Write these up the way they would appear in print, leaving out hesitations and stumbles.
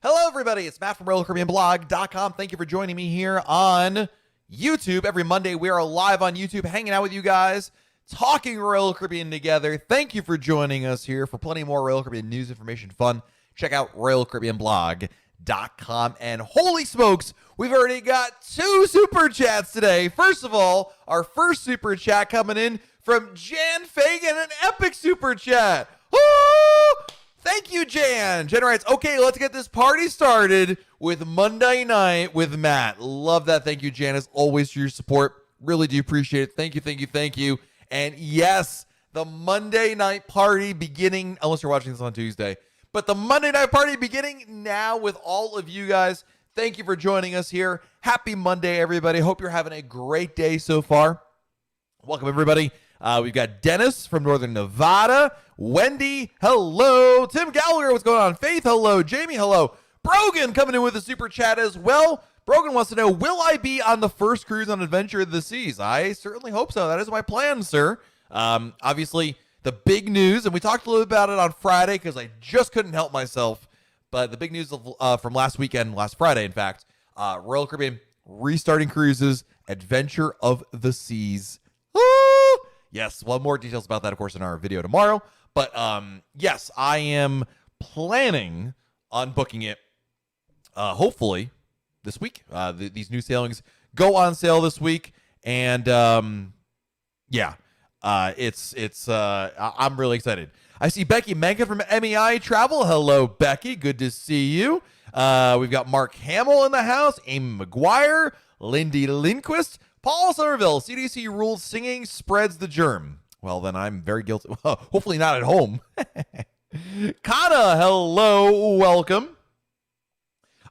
Hello, everybody. It's Matt from RoyalCaribbeanBlog.com. Thank you for joining me here on YouTube. Every Monday, we are live on YouTube, hanging out with you guys, talking Royal Caribbean together. Thank you for joining us here. For plenty more Royal Caribbean news, information, fun, check out RoyalCaribbeanBlog.com. And holy smokes, we've already got 2 super chats today. First of all, our first super chat coming in from Jan Fagan, an epic super chat. Woo! Thank you, Jan. Jan writes, okay, let's get this party started with Monday Night with Matt. Love that. Thank you, Jan, as always, for your support. Really do appreciate it. Thank you, thank you, thank you. And yes, the Monday night party beginning, unless you're watching this on Tuesday, but the Monday night party beginning now with all of you guys. Thank you for joining us here. Happy Monday, everybody. Hope you're having a great day so far. Welcome, everybody. We've got Dennis from Northern Nevada. Wendy, hello. Tim Gallagher, what's going on? Faith, hello. Jamie, hello. Brogan coming in with a super chat as well. Brogan wants to know, will I be on the first cruise on Adventure of the Seas? I certainly hope so. That is my plan, sir. Obviously, the big news, and we talked a little bit about it on Friday because I just couldn't help myself, but the big news from last Friday, in fact, Royal Caribbean restarting cruises, Adventure of the Seas. Woo! Yes, we'll have more details about that, of course, in our video tomorrow. But yes, I am planning on booking it, hopefully, this week. These new sailings go on sale this week. And yeah, I'm really excited. I see Becky Menken from MEI Travel. Hello, Becky. Good to see you. We've got Mark Hamill in the house, Amy McGuire, Lindy Lindquist, Paul Somerville. CDC rules singing spreads the germ. Well, then I'm very guilty. Hopefully not at home. Kana, hello, welcome.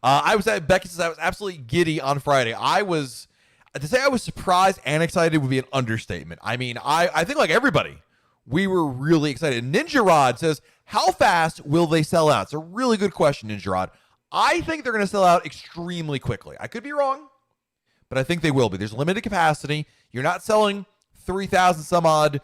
Becky says I was absolutely giddy on Friday. To say I was surprised and excited would be an understatement. I mean, I think like everybody, we were really excited. Ninja Rod says, how fast will they sell out? It's a really good question, Ninja Rod. I think they're going to sell out extremely quickly. I could be wrong, but I think they will be. There's limited capacity. You're not selling 3,000 some odd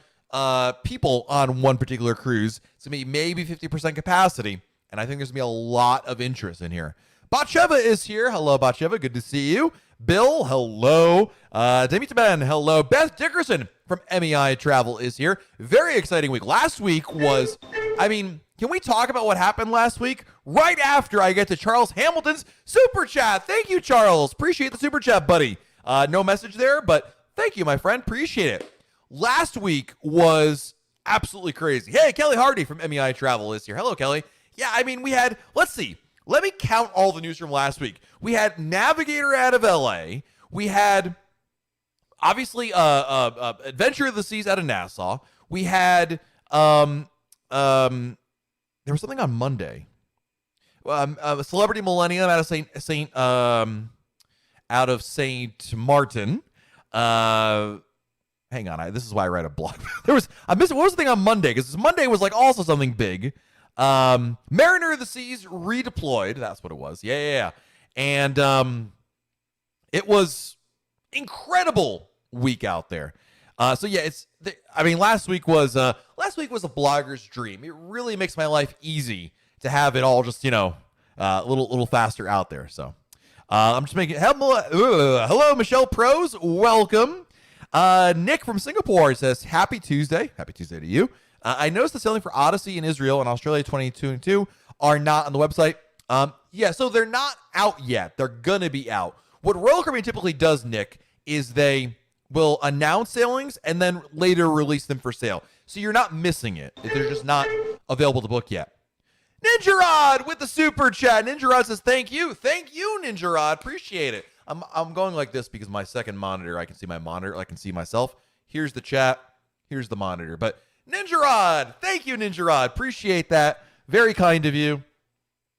people on one particular cruise. It's going to be maybe 50% capacity, and I think there's going to be a lot of interest in here. Batsheva is here. Hello, Batsheva. Good to see you. Bill, hello. Demetra Ben, hello. Beth Dickerson from MEI Travel is here. Very exciting week. Last week was, can we talk about what happened last week? Right after I get to Charles Hamilton's super chat. Thank you, Charles. Appreciate the super chat, buddy. No message there, but thank you, my friend. Appreciate it. Last week was absolutely crazy. Hey, Kelly Hardy from MEI Travel is here. Hello, Kelly. Yeah, we had, let's see. Let me count all the news from last week. We had Navigator out of LA. We had, obviously, Adventure of the Seas out of Nassau. We had, there was something on Monday. Celebrity Millennium out of Saint Martin. Hang on, this is why I write a blog. What was the thing on Monday? Because Monday was like also something big. Mariner of the Seas redeployed. That's what it was. Yeah. And it was incredible week out there. So yeah, last week was a blogger's dream. It really makes my life easy to have it all just, a little faster out there. So I'm just making hello, Michelle Pros. Welcome. Nick from Singapore says, Happy Tuesday. Happy Tuesday to you. I noticed the selling for Odyssey in Israel and Australia 2022 are not on the website. Yeah, so they're not out yet. They're going to be out. What Royal Caribbean typically does, Nick, is they will announce sailings and then later release them for sale. So you're not missing it. They're just not available to book yet. Ninja Rod with the super chat. Ninja Rod says, thank you. Thank you, Ninja Rod. Appreciate it. I'm going like this because my second monitor, I can see my monitor. I can see myself. Here's the chat. Here's the monitor. But Ninja Rod, thank you, Ninja Rod. Appreciate that. Very kind of you.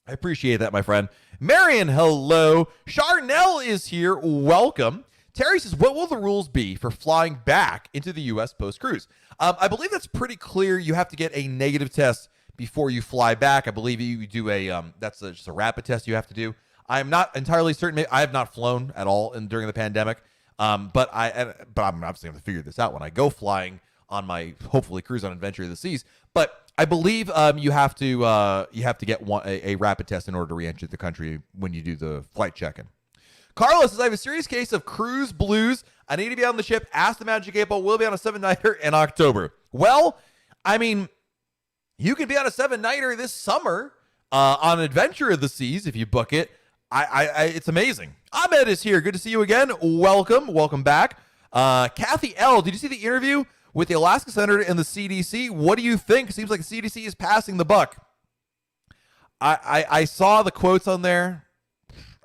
I appreciate that, my friend. Marion, hello. Charnel is here. Welcome. Terry says, what will the rules be for flying back into the U.S. post-cruise? I believe that's pretty clear. You have to get a negative test before you fly back. I believe you do just a rapid test you have to do. I'm not entirely certain. I have not flown at all during the pandemic, but I'm obviously going to figure this out when I go flying on my, hopefully, cruise on Adventure of the Seas. But I believe you have to get a rapid test in order to re-enter the country when you do the flight check-in. Carlos says, I have a serious case of cruise blues. I need to be on the ship. Ask the Magic 8 Ball. We'll be on a 7-nighter in October. Well, I mean, you can be on a 7-nighter this summer on Adventure of the Seas if you book it. It's amazing. Ahmed is here. Good to see you again. Welcome back. Kathy L., did you see the interview with the Alaska Senator and the CDC? What do you think? Seems like the CDC is passing the buck. I saw the quotes on there.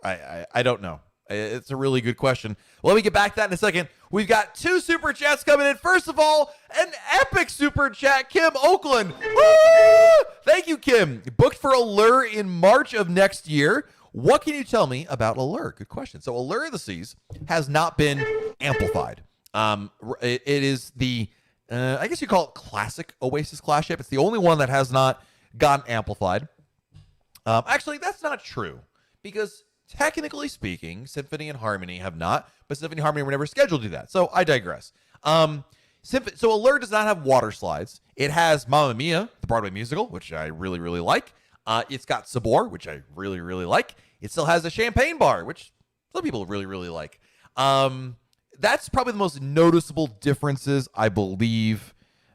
I don't know. It's a really good question. Well, let me get back to that in a second. We've got 2 super chats coming in. First of all, an epic super chat, Kim Oakland. Woo! Thank you, Kim. Booked for Allure in March of next year. What can you tell me about Allure? Good question. So Allure of the Seas has not been amplified. It is the, I guess you call it classic Oasis class ship. It's the only one that has not gotten amplified. Actually, that's not true because technically speaking, Symphony and Harmony have not, but Symphony and Harmony were never scheduled to do that. So I digress. So Allure does not have water slides. It has Mamma Mia, the Broadway musical, which I really, really like. It's got Sabor, which I really, really like. It still has a champagne bar, which some people really, really like. That's probably the most noticeable differences, I believe.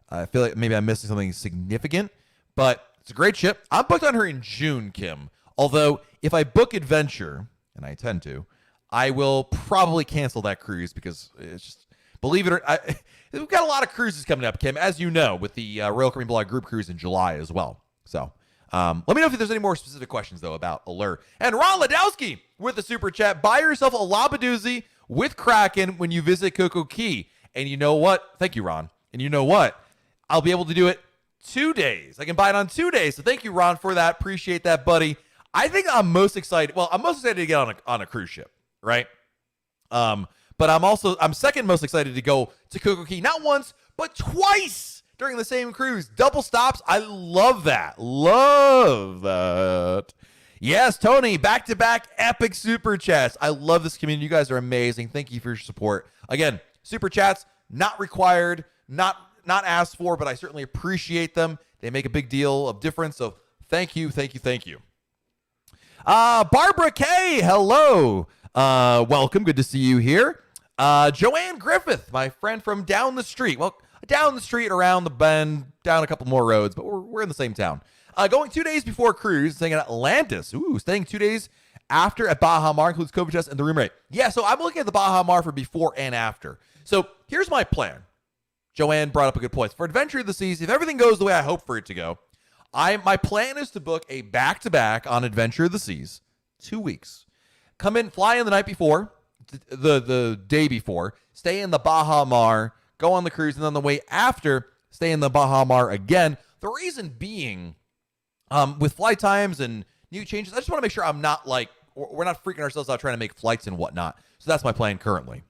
I feel like maybe I'm missing something significant, but it's a great ship. I'm booked on her in June, Kim. Although, if I book Adventure, and I intend to, I will probably cancel that cruise because it's just, believe it or not, we've got a lot of cruises coming up, Kim, as you know, with the Royal Caribbean Blog Group Cruise in July as well. So, let me know if there's any more specific questions, though, about Allure. And Ron Ladowski with the super chat, buy yourself a Labadoozy with Kraken when you visit Coco Key. And you know what? Thank you, Ron. And you know what? I'll be able to do it 2 days. I can buy it on 2 days. So thank you, Ron, for that. Appreciate that, buddy. I think I'm most excited. Well, I'm most excited to get on a cruise ship, right? But I'm second most excited to go to Coco Key, not once, but twice during the same cruise. Double stops. I love that. Love that. Yes, Tony, back-to-back epic super chats. I love this community. You guys are amazing. Thank you for your support. Again, super chats, not required, not asked for, but I certainly appreciate them. They make a big deal of difference. So thank you. Barbara K, hello. Welcome. Good to see you here. Joanne Griffith, my friend from down the street. Well, down the street, around the bend, down a couple more roads, but we're in the same town. Going 2 days before cruise, staying at Atlantis. Ooh, staying 2 days after at Baja Mar, includes COVID test and the room rate. Yeah, so I'm looking at the Baja Mar for before and after. So here's my plan. Joanne brought up a good point. For Adventure of the Seas, if everything goes the way I hope for it to go, my plan is to book a back-to-back on Adventure of the Seas, 2 weeks. Come in, fly in the night before, the day before, stay in the Baja Mar, go on the cruise, and then the way after, stay in the Baja Mar again. The reason being, with flight times and new changes, I just want to make sure I'm not we're not freaking ourselves out trying to make flights and whatnot. So that's my plan currently.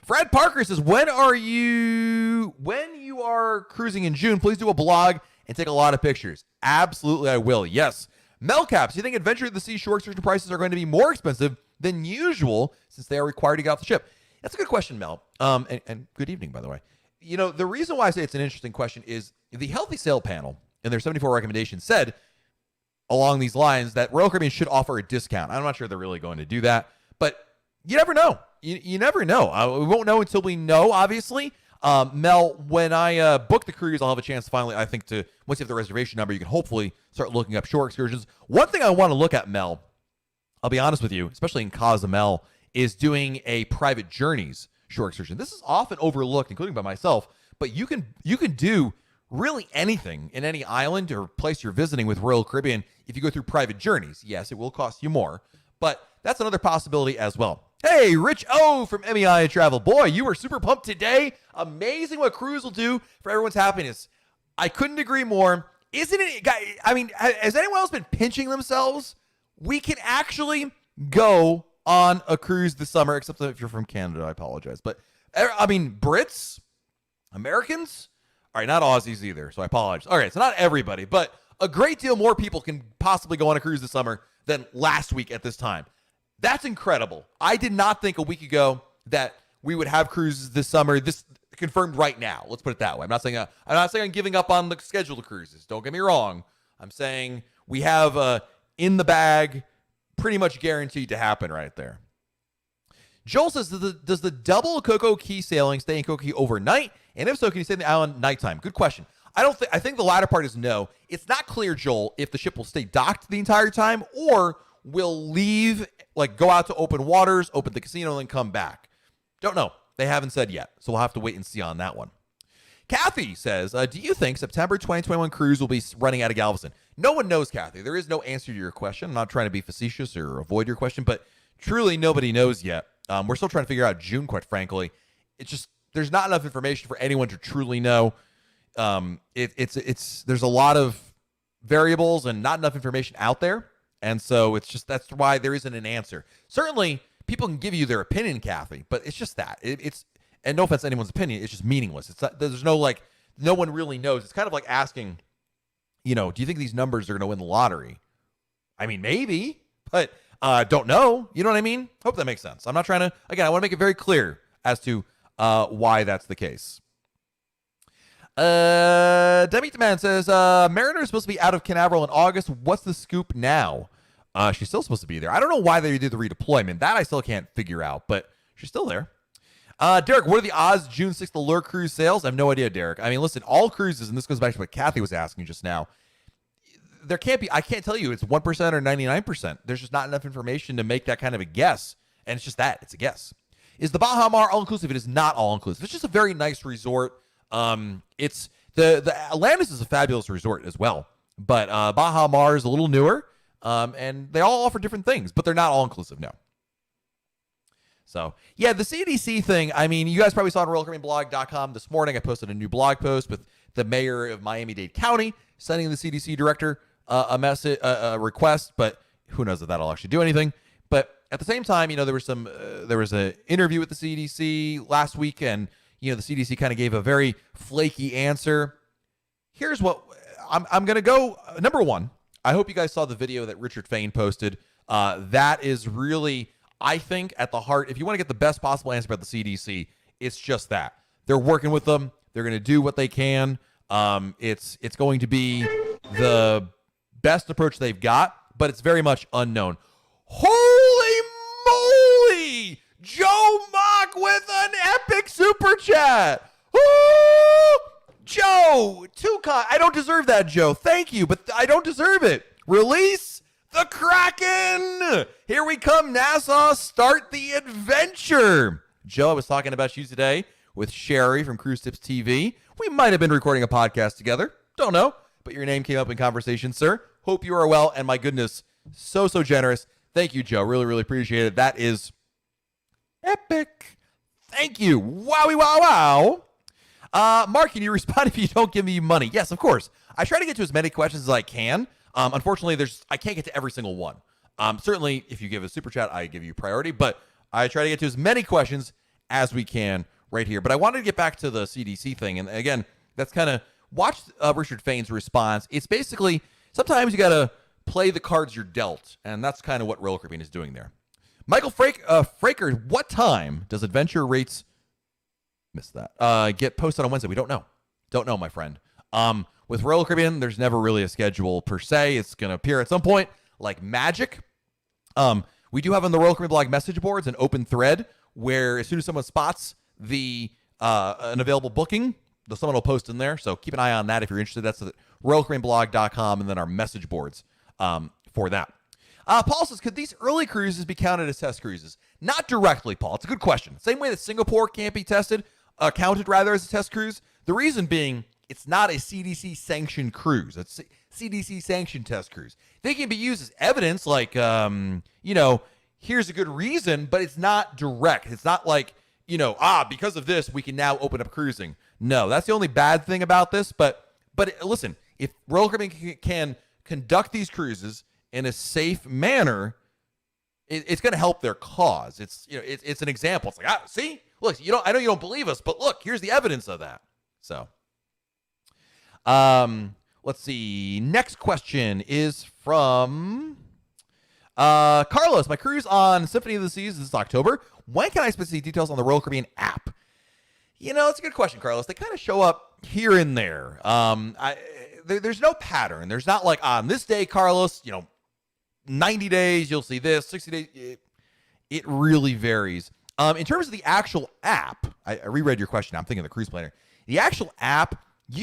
Fred Parker says, when you are cruising in June, please do a blog and take a lot of pictures. Absolutely, I will. Yes. Melcaps, do you think Adventure of the Sea shore excursion prices are going to be more expensive than usual since they are required to get off the ship? That's a good question, Mel. And good evening, by the way. You know, the reason why I say it's an interesting question is the Healthy Sail panel in their 74 recommendations said along these lines that Royal Caribbean should offer a discount. I'm not sure they're really going to do that, but you never know. You never know. We won't know until we know, obviously. Mel, when I book the cruise, I'll have a chance to finally, I think, once you have the reservation number, you can hopefully start looking up shore excursions. One thing I want to look at, Mel, I'll be honest with you, especially in Cozumel, is doing a private journeys shore excursion. This is often overlooked, including by myself, but you can do really anything in any island or place you're visiting with Royal Caribbean if you go through private journeys. Yes, it will cost you more, but that's another possibility as well. Hey, Rich O from MEI Travel. Boy, you were super pumped today. Amazing what cruise will do for everyone's happiness. I couldn't agree more. Isn't it, I mean, has anyone else been pinching themselves? We can actually go on a cruise this summer, except if you're from Canada, I apologize. But, I mean, Brits, Americans, all right, not Aussies either, so I apologize. All right, so not everybody, but a great deal more people can possibly go on a cruise this summer than last week at this time. That's incredible. I did not think a week ago that we would have cruises this summer. confirmed right now. Let's put it that way. I'm not saying I'm giving up on the scheduled cruises. Don't get me wrong. I'm saying we have in the bag, pretty much guaranteed to happen right there. Joel says, does the double Coco Key sailing stay in Coco Key overnight? And if so, can you stay in the island nighttime? Good question. I think the latter part is no. It's not clear, Joel, if the ship will stay docked the entire time or will leave, like go out to open waters, open the casino, and then come back. Don't know. They haven't said yet, so we'll have to wait and see on that one. Kathy says, do you think September 2021 cruise will be running out of Galveston? No one knows, Kathy. There is no answer to your question. I'm not trying to be facetious or avoid your question, but truly nobody knows yet. We're still trying to figure out June, quite frankly. It's just there's not enough information for anyone to truly know. There's a lot of variables and not enough information out there, and so that's why there isn't an answer. Certainly, people can give you their opinion, Kathy, but it's just that it's and no offense to anyone's opinion, it's just meaningless. It's not, there's no no one really knows. It's kind of like asking, do you think these numbers are going to win the lottery? I mean, maybe, but don't know. You know what I mean? Hope that makes sense. I'm not trying to. Again, I want to make it very clear as to why that's the case. Demi Man says, Mariner is supposed to be out of Canaveral in August. What's the scoop now? She's still supposed to be there. I don't know why they did the redeployment. That I still can't figure out, but she's still there. Derek, what are the odds June 6th Allure cruise sails? I have no idea, Derek. I mean, listen, all cruises, and this goes back to what Kathy was asking just now, there can't be, I can't tell you it's 1% or 99%. There's just not enough information to make that kind of a guess, and it's just that. It's a guess. Is the Bahamas all-inclusive? It is not all-inclusive. It's just a very nice resort. It's the Atlantis is a fabulous resort as well, but Bahamas is a little newer, and they all offer different things, but they're not all-inclusive, no. So, yeah, the CDC thing, I mean, you guys probably saw on RoyalCaribbeanBlog.com this morning. I posted a new blog post with the mayor of Miami-Dade County sending the CDC director a request, but who knows if that'll actually do anything. But at the same time, there was an interview with the CDC last week, and the CDC kind of gave a very flaky answer. Here's what I'm going to go. Number one, I hope you guys saw the video that Richard Fain posted. That is really, I think, at the heart. If you want to get the best possible answer about the CDC, it's just that. They're working with them. They're going to do what they can. It's going to be the best approach they've got, but it's very much unknown. Holy moly! Joe Mock with an epic super chat. Woo! Joe, I don't deserve that, Joe. Thank you, but I don't deserve it. Release the Kraken. Here we come, Nassau. Start the adventure. Joe, I was talking about you today with Sherry from Cruise Tips TV. We might have been recording a podcast together. Don't know, but your name came up in conversation, sir. Hope you are well, and my goodness, so generous. Thank you, Joe. Really, really appreciate it. That is epic. Thank you. Wowie, wow. Mark, can you respond if you don't give me money? Yes, of course. I try to get to as many questions as I can. Unfortunately, I can't get to every single one. Certainly, if you give a super chat, I give you priority, but I try to get to as many questions as we can right here. But I wanted to get back to the CDC thing, and again, that's kind of watch Richard Fain's response. It's basically sometimes you got to play the cards you're dealt, and that's kind of what Royal Caribbean is doing there. Michael Fraker, what time does Adventure Rates get posted on Wednesday? We don't know. Don't know, my friend. With Royal Caribbean, there's never really a schedule per se. It's going to appear at some point like magic. We do have on the Royal Caribbean blog message boards an open thread where as soon as someone spots an available booking, someone will post in there. So keep an eye on that if you're interested. That's at RoyalCaribbeanBlog.com and then our message boards for that. Paul says, could these early cruises be counted as test cruises? Not directly, Paul. It's a good question. Same way that Singapore can't be counted as a test cruise. The reason being, it's not a CDC-sanctioned cruise. It's a CDC-sanctioned test cruise. They can be used as evidence, like, here's a good reason, but it's not direct. It's not like, because of this, we can now open up cruising. No, that's the only bad thing about this. But listen, if Royal Caribbean can conduct these cruises in a safe manner, it's going to help their cause. It's an example. It's like, see, look, I know you don't believe us, but look, here's the evidence of that. So, let's see. Next question is from Carlos. My cruise on Symphony of the Seas is this October. When can I expect to see details on the Royal Caribbean app? It's a good question, Carlos. They kind of show up here and there. There's no pattern. There's not like on this day, Carlos, 90 days, you'll see this, 60 days. It really varies. In terms of the actual app, I reread your question. I'm thinking of the cruise planner. The actual app,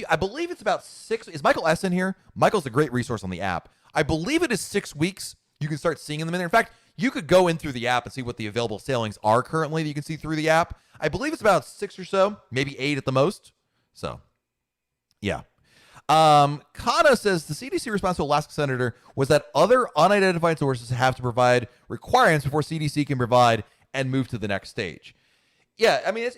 I believe it's about 6. Is Michael S. in here? Michael's a great resource on the app. I believe it is 6 weeks. You can start seeing them in there. In fact, you could go in through the app and see what the available sailings are currently that you can see through the app. I believe it's about 6 or so, maybe 8 at the most. So, yeah. Kana says the CDC response to Alaska Senator was that other unidentified sources have to provide requirements before CDC can provide and move to the next stage. Yeah, I mean,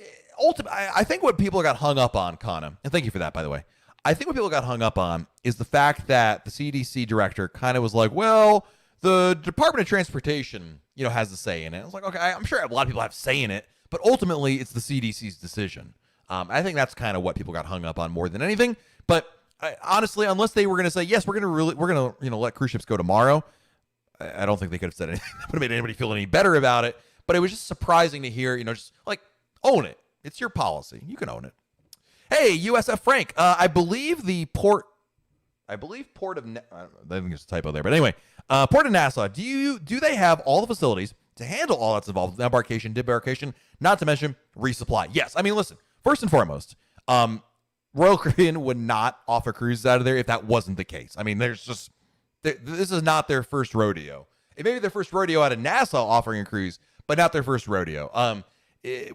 I think what people got hung up on, Kana, and thank you for that, by the way. I think what people got hung up on is the fact that the CDC director kind of was like, well, the Department of Transportation, has a say in it. I was like, okay, I'm sure a lot of people have say in it, but ultimately it's the CDC's decision. I think that's kind of what people got hung up on more than anything. But honestly, unless they were going to say, yes, we're going to let cruise ships go tomorrow, I don't think they could have said anything that would have made anybody feel any better about it. But it was just surprising to hear, just like, own it. It's your policy. You can own it. Hey, USF Frank, I believe port of, I think there's a typo there, but anyway, Port of Nassau, do they have all the facilities to handle all that's involved with embarkation, debarkation, not to mention resupply? Yes. I mean, listen, first and foremost, Royal Caribbean would not offer cruises out of there if that wasn't the case. I mean, this is not their first rodeo. It may be their first rodeo out of Nassau offering a cruise, but not their first rodeo.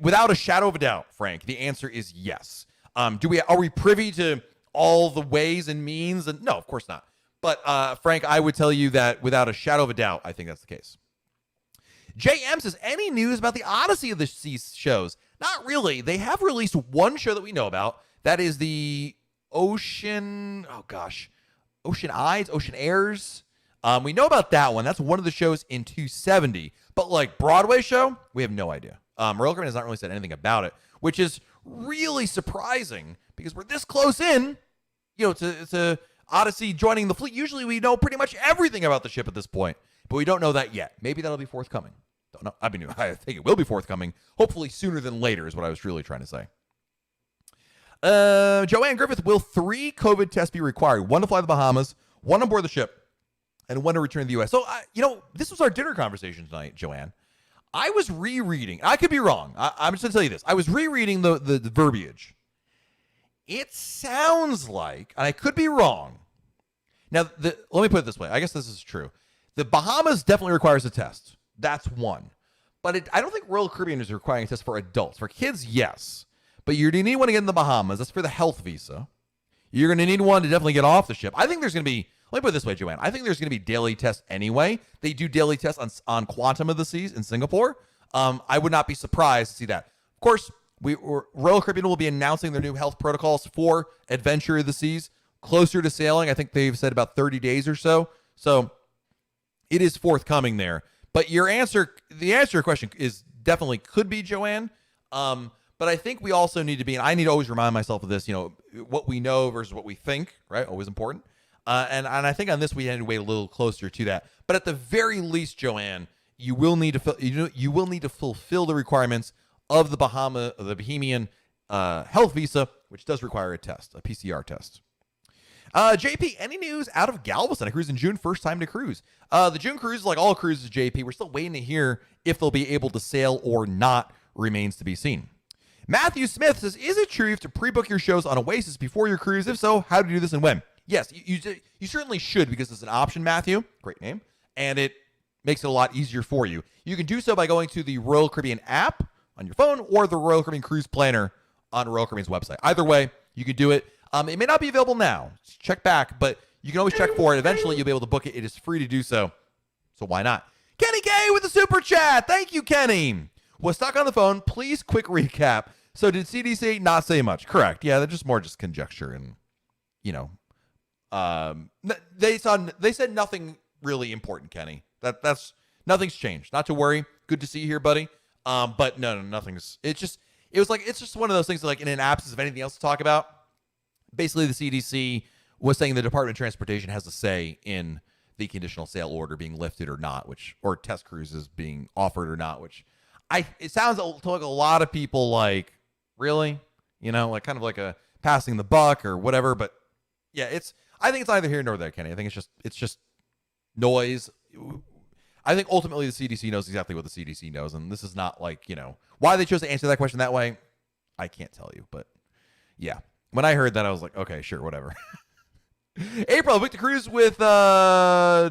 Without a shadow of a doubt, Frank, the answer is yes. Are we privy to all the ways and means? And no, of course not. But Frank, I would tell you that without a shadow of a doubt, I think that's the case. JM says, any news about the Odyssey of the Seas shows? Not really. They have released one show that we know about. That is the Ocean Airs. We know about that one. That's one of the shows in 270. But like Broadway show, we have no idea. Royal Caribbean has not really said anything about it, which is really surprising because we're this close in, to Odyssey joining the fleet. Usually we know pretty much everything about the ship at this point, but we don't know that yet. Maybe that'll be forthcoming. Don't know. I mean, I think it will be forthcoming. Hopefully sooner than later is what I was really trying to say. Joanne Griffith, will 3 COVID tests be required? 1 to fly the Bahamas, 1 on board the ship, and 1 to return to the U.S. So, this was our dinner conversation tonight, Joanne. I was rereading. I could be wrong. I'm just going to tell you this. I was rereading the verbiage. It sounds like, and I could be wrong. Now, let me put it this way. I guess this is true. The Bahamas definitely requires a test. That's one. But I don't think Royal Caribbean is requiring a test for adults. For kids, yes. But you're going to need one to get in the Bahamas. That's for the health visa. You're going to need one to definitely get off the ship. I think there's going to be, let me put it this way, Joanne. I think there's going to be daily tests anyway. They do daily tests on Quantum of the Seas in Singapore. I would not be surprised to see that. Of course, Royal Caribbean will be announcing their new health protocols for Adventure of the Seas closer to sailing. I think they've said about 30 days or so. So it is forthcoming there. But the answer to your question is definitely could be, Joanne. But I think we also need to be, and I need to always remind myself of this, what we know versus what we think, right? Always important. And I think on this we had to wait a little closer to that. But at the very least, Joanne, you will need to fulfill the requirements of the Bahamian health visa, which does require a test, a PCR test. JP, any news out of Galveston? I cruise in June, first time to cruise. The June cruise, like all cruises, JP, we're still waiting to hear if they'll be able to sail or not. Remains to be seen. Matthew Smith says, is it true you have to pre-book your shows on Oasis before your cruise? If so, how do you do this and when? Yes, you certainly should, because it's an option, Matthew. Great name. And it makes it a lot easier for you. You can do so by going to the Royal Caribbean app on your phone or the Royal Caribbean Cruise Planner on Royal Caribbean's website. Either way, you can do it. It may not be available now. Check back, but you can always check for it. Eventually, you'll be able to book it. It is free to do so. So why not? Kenny K with the super chat. Thank you, Kenny. Was stuck on the phone. Please, quick recap. So did CDC not say much? Correct. Yeah, they're just conjecture and, they said nothing really important, Kenny. That's nothing's changed. Not to worry. Good to see you here, buddy. But no, nothing's. It's just one of those things that, like, in an absence of anything else to talk about, basically the CDC was saying the Department of Transportation has a say in the conditional sail order being lifted or not, or test cruises being offered or not, which it sounds to like a lot of people like, really? like kind of like a passing the buck or whatever. But yeah, I think it's neither here nor there, Kenny. I think it's just noise. I think ultimately the CDC knows exactly what the CDC knows, and this is not like, why they chose to answer that question that way, I can't tell you. But yeah, when I heard that, I was like, okay, sure, whatever. April, booked a cruise with, I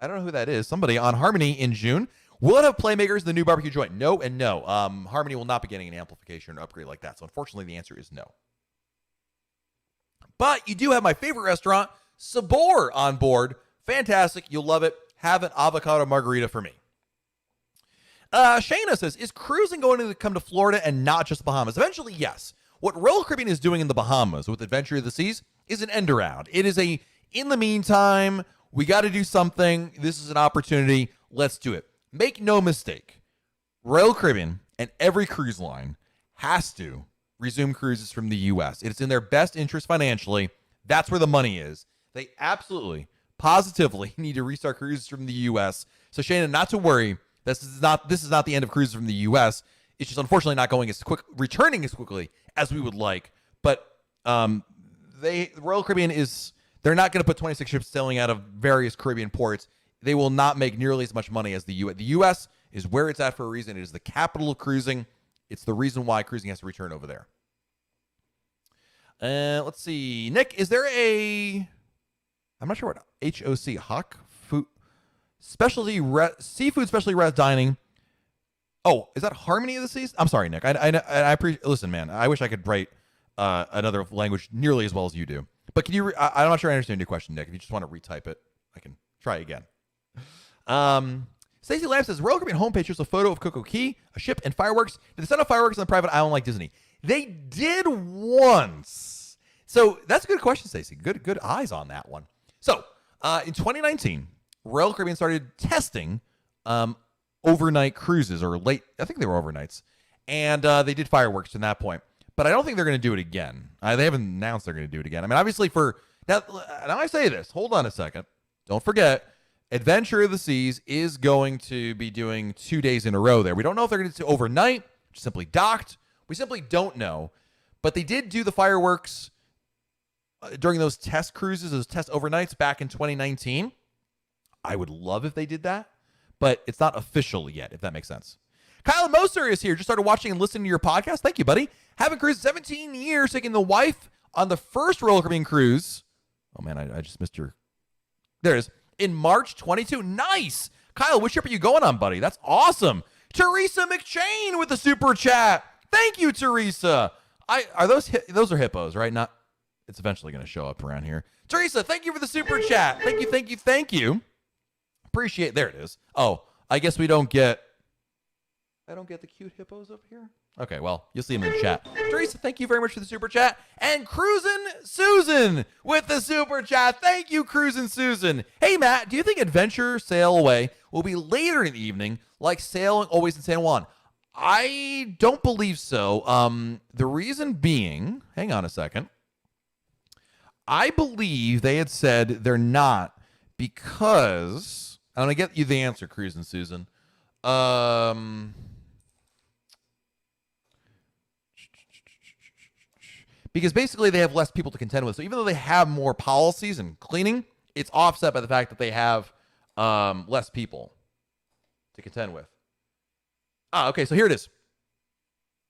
don't know who that is, somebody on Harmony in June. Will it have playmakers, the new barbecue joint? No and no. Harmony will not be getting an amplification or upgrade like that. So unfortunately, the answer is no. But you do have my favorite restaurant, Sabor, on board. Fantastic. You'll love it. Have an avocado margarita for me. Shayna says, is cruising going to come to Florida and not just the Bahamas? Eventually, yes. What Royal Caribbean is doing in the Bahamas with Adventure of the Seas is an end around. It is in the meantime, we got to do something. This is an opportunity. Let's do it. Make no mistake. Royal Caribbean and every cruise line has to resume cruises from the U.S. It's in their best interest financially. That's where the money is. They absolutely, positively need to restart cruises from the U.S. So Shayna, not to worry. This is not the end of cruises from the U.S. It's just unfortunately not returning as quickly as we would like. But Royal Caribbean they're not going to put 26 ships sailing out of various Caribbean ports. They will not make nearly as much money as the U.S. The U.S. is where it's at for a reason. It is the capital of cruising. It's the reason why cruising has to return over there. Let's see. Nick, is there I'm not sure what HOC, Hawk Food Specialty Seafood Specialty Rest Dining. Oh, is that Harmony of the Seas? I'm sorry, Nick. I appreciate. Listen, man, I wish I could write another language nearly as well as you do. But can you? I'm not sure I understand your question, Nick. If you just want to retype it, I can try again. Stacey Lamb says Royal Caribbean homepage shows a photo of Coco Key, a ship, and fireworks. Did they set up fireworks on a private island like Disney? They did once. So that's a good question, Stacey. Good eyes on that one. So in 2019, Royal Caribbean started testing overnight cruises, or late. I think they were overnights, and they did fireworks from that point. But I don't think they're going to do it again. They haven't announced they're going to do it again. I mean, obviously now I say this. Hold on a second. Don't forget, Adventure of the Seas is going to be doing 2 days in a row there. We don't know if they're going to do overnight, simply docked. We simply don't know. But they did do the fireworks during those test cruises, those test overnights back in 2019. I would love if they did that, but it's not official yet, if that makes sense. Kyle Moser is here. Just started watching and listening to your podcast. Thank you, buddy. Having cruised 17 years, taking the wife on the first Royal Caribbean cruise. Oh, man, I just missed your... There it is. In March 22. Nice. Kyle, which trip are you going on, buddy? That's awesome. Teresa McChain with the super chat. Thank you, Teresa. Those are hippos, right? Not. It's eventually going to show up around here. Teresa, thank you for the super chat. Thank you. Appreciate. There it is. Oh, I guess I don't get the cute hippos up here. Okay, well, you'll see them in the chat. Teresa, thank you very much for the super chat. And Cruisin' Susan with the super chat. Thank you, Cruisin' Susan. Hey, Matt, do you think Adventure Sail Away will be later in the evening, like Sailing Always in San Juan? I don't believe so. The reason being, hang on a second. I believe they had said they're not because, I'm going to get you the answer, Cruisin' Susan. Because basically they have less people to contend with. So even though they have more policies and cleaning, it's offset by the fact that they have less people to contend with. Okay, so here it is.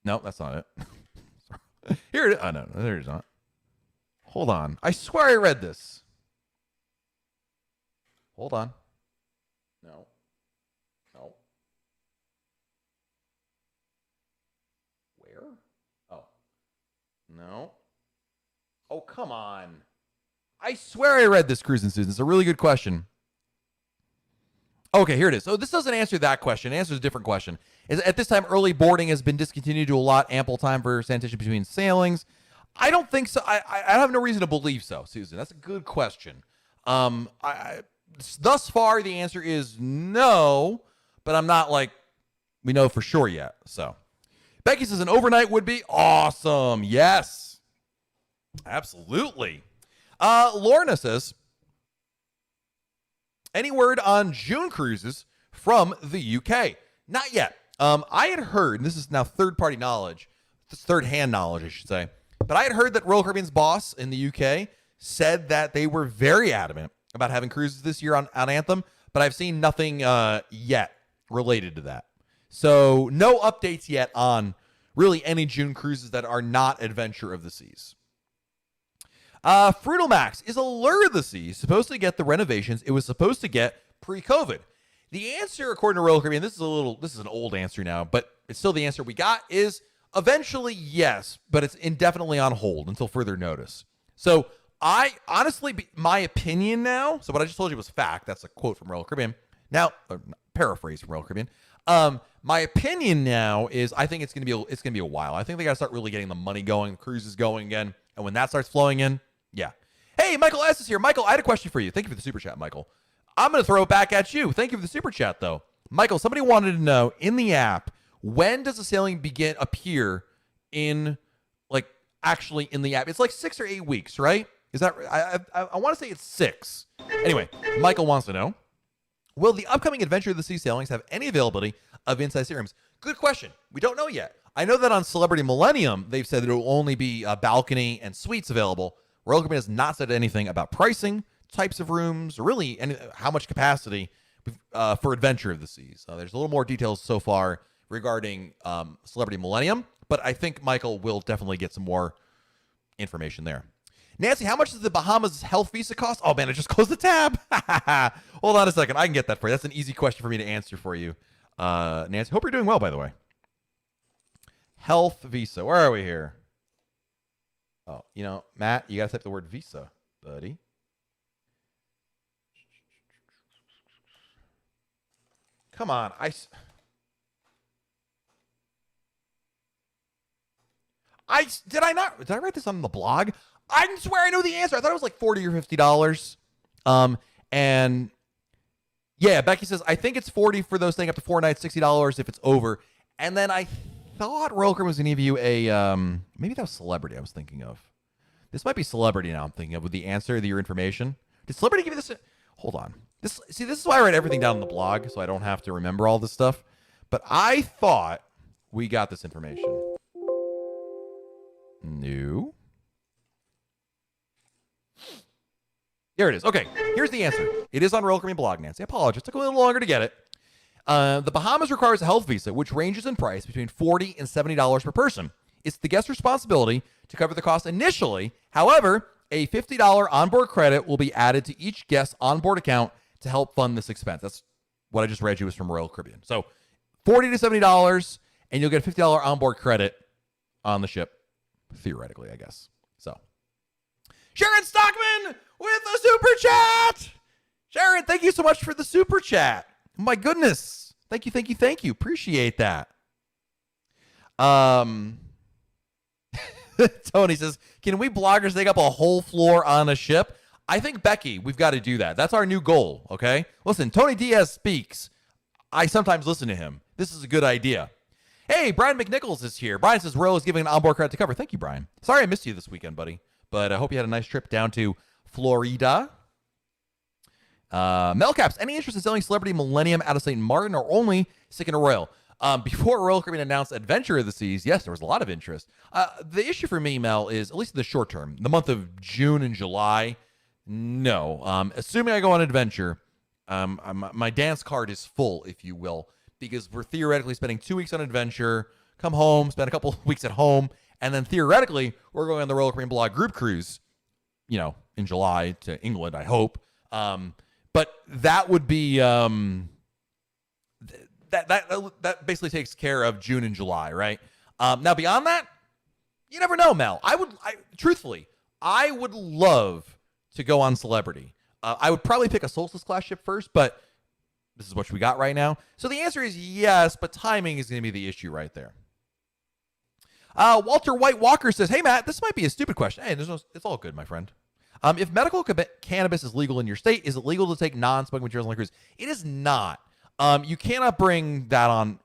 No, that's not it. Here it is. Oh, no, there it is not. Hold on. I swear I read this. Hold on. No. Where? Oh. No. Oh, come on. I swear I read this, Cruisin' Susan. It's a really good question. Okay, here it is. So this doesn't answer that question. It answers a different question. At this time, early boarding has been discontinued to allot ample time for sanitation between sailings. I don't think so. I have no reason to believe so, Susan. That's a good question. Thus far, the answer is no, but I'm not like we know for sure yet. So Becky says an overnight would be awesome. Yes, absolutely. Lorna says, any word on June cruises from the UK? Not yet. I had heard, and this is now third-party knowledge, third-hand knowledge, I should say. But I had heard that Royal Caribbean's boss in the UK said that they were very adamant about having cruises this year on Anthem, but I've seen nothing yet related to that. So no updates yet on really any June cruises that are not Adventure of the Seas. Frutal Max, is Allure of the Seas supposed to get the renovations it was supposed to get pre-COVID? The answer, according to Royal Caribbean, this is an old answer now, but it's still the answer we got, is eventually yes, but it's indefinitely on hold until further notice. So I honestly, my opinion now, so what I just told you was fact. That's a quote from Royal Caribbean. Now, paraphrase from Royal Caribbean. My opinion now is I think it's gonna be a while. I think they gotta start really getting the money going, the cruises going again, and when that starts flowing in, yeah. Hey, Michael S. is here. Michael, I had a question for you. Thank you for the super chat, Michael. I'm going to throw it back at you. Thank you for the super chat, though. Michael, somebody wanted to know, in the app, when does the sailing appear in, like, actually in the app? It's like 6 or 8 weeks, right? Is that I want to say it's 6. Anyway, Michael wants to know, will the upcoming Adventure of the Sea sailings have any availability of inside staterooms? Good question. We don't know yet. I know that on Celebrity Millennium, they've said that it will only be balcony and suites available. Royal Caribbean has not said anything about pricing, types of rooms, or really how much capacity for Adventure of the Seas. There's a little more details so far regarding Celebrity Millennium, but I think Michael will definitely get some more information there. Nancy, how much does the Bahamas health visa cost? Oh, man, I just closed the tab. Hold on a second. I can get that for you. That's an easy question for me to answer for you. Nancy, hope you're doing well, by the way. Health visa. Where are we here? Oh, Matt, you got to type the word visa, buddy. Come on. Did I write this on the blog? I swear I know the answer. I thought it was like $40 or $50. And yeah, Becky says, I think it's $40 for those staying up to 4 nights, $60 if it's over. And then I thought Royal Caribbean was going to give you a, maybe that was Celebrity I was thinking of. This might be Celebrity now I'm thinking of with the answer, your information. Did Celebrity give you this? Hold on. This is why I write everything down on the blog, so I don't have to remember all this stuff. But I thought we got this information. No. Here it is. Okay, here's the answer. It is on Royal Caribbean blog, Nancy. I apologize. It took a little longer to get it. The Bahamas requires a health visa, which ranges in price between $40 and $70 per person. It's the guest's responsibility to cover the cost initially. However, a $50 onboard credit will be added to each guest's onboard account to help fund this expense. That's what I just read you was from Royal Caribbean. So $40 to $70, and you'll get a $50 onboard credit on the ship, theoretically, I guess. So Sharon Stockman with a super chat. Sharon, thank you so much for the super chat. My goodness. Thank you. Appreciate that. Tony says, can we bloggers take up a whole floor on a ship? I think, Becky, we've got to do that. That's our new goal, okay? Listen, Tony Diaz speaks. I sometimes listen to him. This is a good idea. Hey, Brian McNichols is here. Brian says Royal is giving an onboard credit to cover. Thank you, Brian. Sorry I missed you this weekend, buddy. But I hope you had a nice trip down to Florida. Melcaps, any interest in selling Celebrity Millennium out of St. Martin or only sticking to Royal? Before Royal Caribbean announced Adventure of the Seas, yes, there was a lot of interest. The issue for me, Mel, is, at least in the short term, the month of June and July, no. Assuming I go on Adventure, my dance card is full, if you will, because we're theoretically spending 2 weeks on Adventure, come home, spend a couple of weeks at home, and then theoretically, we're going on the Royal Caribbean Blog group cruise, in July to England, I hope. But that would be... That basically takes care of June and July, right? Now, beyond that, you never know, Mel. Truthfully, I would love to go on Celebrity. I would probably pick a Solstice class ship first, but this is what we got right now. So the answer is yes, but timing is going to be the issue right there. Walter White Walker says, hey, Matt, this might be a stupid question. Hey, it's all good, my friend. If medical cannabis is legal in your state, is it legal to take non-smoking materials on a cruise? It is not. You cannot bring that on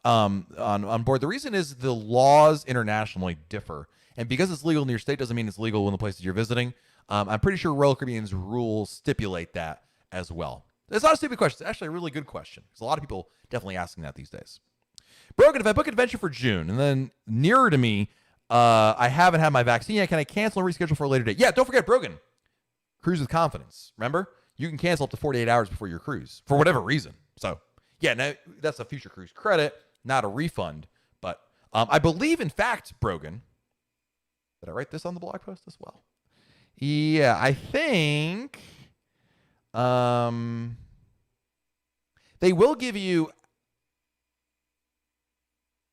board. The reason is the laws internationally differ. And because it's legal in your state doesn't mean it's legal in the places you're visiting. I'm pretty sure Royal Caribbean's rules stipulate that as well. It's not a stupid question. It's actually a really good question. Because a lot of people definitely asking that these days. Brogan, if I book Adventure for June and then nearer to me, I haven't had my vaccine yet. Can I cancel and reschedule for a later date? Yeah, don't forget, Brogan. Cruise with confidence. Remember? You can cancel up to 48 hours before your cruise for whatever reason. So, yeah, now that's a future cruise credit, not a refund. But I believe, in fact, Brogan, did I write this on the blog post as well? Yeah, I think they will give you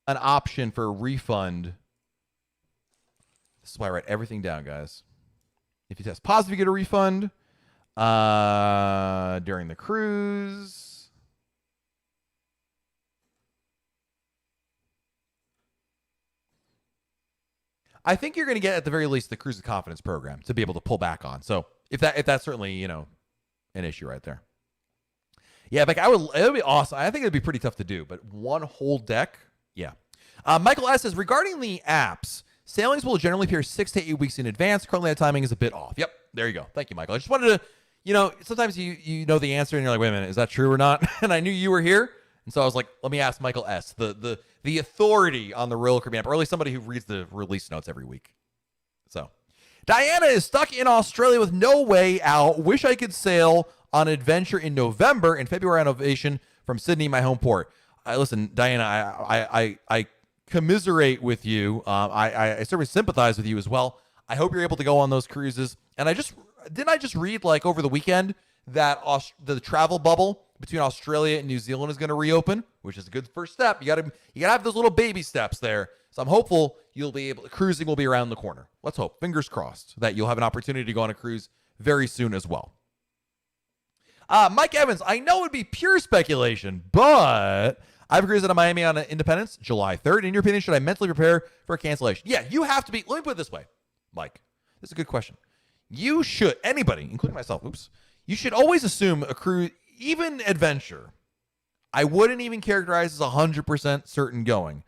an option for a refund. This is why I write everything down, guys. If you test positive, you get a refund during the cruise. I think you're going to get, at the very least, the Cruise with Confidence program to be able to pull back on. So if that's certainly, an issue right there. Yeah, like it would be awesome. I think it'd be pretty tough to do, but one whole deck, yeah. Michael S. says, regarding the apps, sailings will generally appear 6 to 8 weeks in advance. Currently, that timing is a bit off. Yep, there you go. Thank you, Michael. I just wanted to, sometimes you know the answer and you're like, wait a minute, is that true or not? And I knew you were here, and so I was like, let me ask Michael S., the authority on the Royal Caribbean app, or at least somebody who reads the release notes every week. So, Diana is stuck in Australia with no way out. Wish I could sail on adventure in November and February on Ovation from Sydney, my home port. Listen, Diana, I commiserate with you. I certainly sympathize with you as well. I hope you're able to go on those cruises. And I just read like over the weekend that the travel bubble between Australia and New Zealand is going to reopen, which is a good first step. You gotta have those little baby steps there. So I'm hopeful cruising will be around the corner. Let's hope, fingers crossed, that you'll have an opportunity to go on a cruise very soon as well. Mike Evans, I know it would be pure speculation, but I've cruised out of Miami on Independence July 3rd. In your opinion, should I mentally prepare for a cancellation? Yeah, you have to be. Let me put it this way, Mike. This is a good question. You should, anybody, including myself, you should always assume a cruise, even adventure, I wouldn't even characterize as 100% certain going.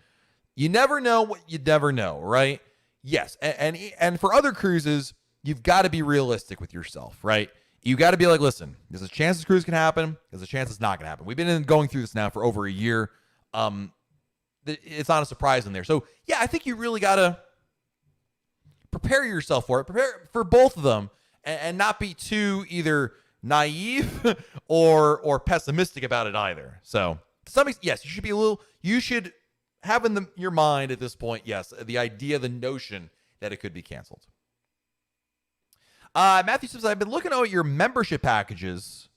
You never know what you never know, right? Yes, and for other cruises, you've got to be realistic with yourself, right? You got to be like, listen, there's a chance this cruise can happen. There's a chance it's not going to happen. We've been going through this now for over a year. It's not a surprise in there. So, yeah, I think you really got to prepare yourself for it. Prepare for both of them and not be too either naive or pessimistic about it either. So, to some extent, yes, you should have in your mind at this point, yes, the idea, the notion that it could be canceled. Matthew says, I've been looking at your membership packages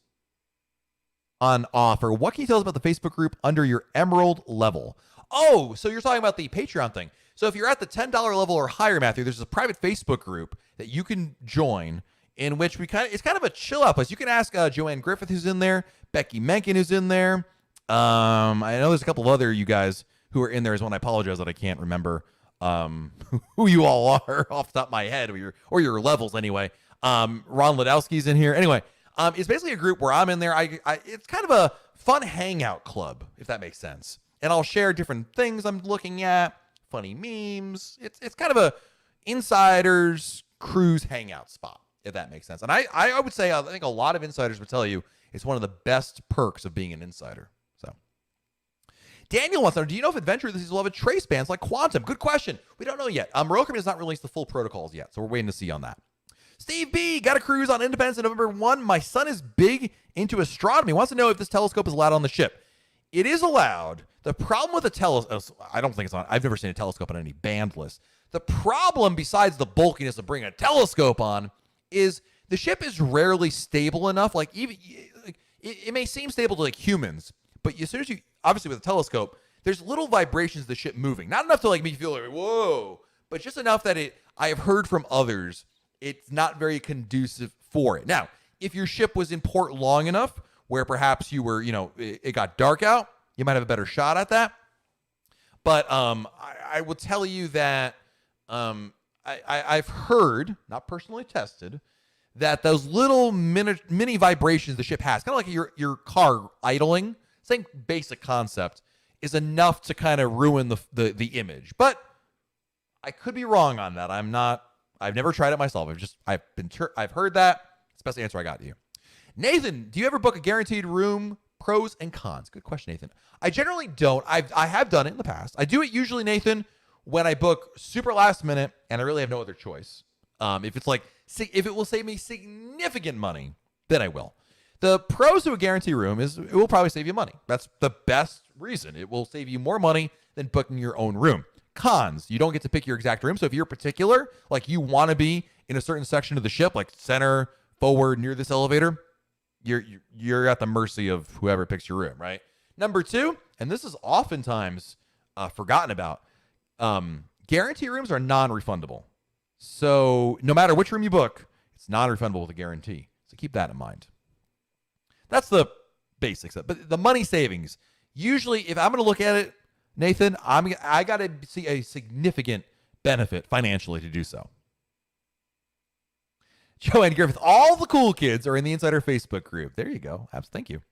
on offer. What can you tell us about the Facebook group under your Emerald level? Oh, so you're talking about the Patreon thing. So if you're at the $10 level or higher, Matthew, there's a private Facebook group that you can join in which it's kind of a chill out place. You can ask Joanne Griffith, who's in there, Becky Menken, who's in there. I know there's a couple of other you guys who are in there as well, and I apologize that I can't remember who you all are off the top of my head, or your levels anyway. Ron Ladowski's in here. Anyway, it's basically a group where I'm in there. It's kind of a fun hangout club, if that makes sense. And I'll share different things I'm looking at, funny memes. It's kind of a insiders cruise hangout spot, if that makes sense. And I would say, I think a lot of insiders would tell you it's one of the best perks of being an insider. So Daniel wants to know, do you know if Adventure this will have a trace bands like Quantum? Good question. We don't know yet. Royal Caribbean has not released the full protocols yet, so we're waiting to see on that. Steve B, got a cruise on Independence on November 1. My son is big into astronomy. Wants to know if this telescope is allowed on the ship. It is allowed. The problem with a telescope, I don't think it's on. I've never seen a telescope on any banned list. The problem, besides the bulkiness of bringing a telescope on, is the ship is rarely stable enough. Like even it may seem stable to like humans, but as soon as you, obviously with a telescope, there's little vibrations of the ship moving. Not enough to like make you feel like whoa, but just enough that I have heard from others, it's not very conducive for it. Now, if your ship was in port long enough where perhaps you were, it got dark out, you might have a better shot at that. But I will tell you that I've heard, not personally tested, that those little mini vibrations the ship has, kind of like your car idling, same basic concept, is enough to kind of ruin the image. But I could be wrong on that. I've never tried it myself. I've heard that. It's the best answer I got to you. Nathan, do you ever book a guaranteed room? Pros and cons. Good question, Nathan. I generally don't. I have done it in the past. I do it usually, Nathan, when I book super last minute and I really have no other choice. If it's like, if it will save me significant money, then I will. The pros to a guarantee room is it will probably save you money. That's the best reason. It will save you more money than booking your own room. Cons, you don't get to pick your exact room. So if you're particular, like you want to be in a certain section of the ship, like center, forward, near this elevator, you're at the mercy of whoever picks your room, right? Number two, and this is oftentimes forgotten about, guarantee rooms are non-refundable. So no matter which room you book, it's non-refundable with a guarantee. So keep that in mind. That's the basics. But the money savings, usually if I'm going to look at it, Nathan, I got to see a significant benefit financially to do so. Joanne Griffith, all the cool kids are in the Insider Facebook group. There you go. Thank you.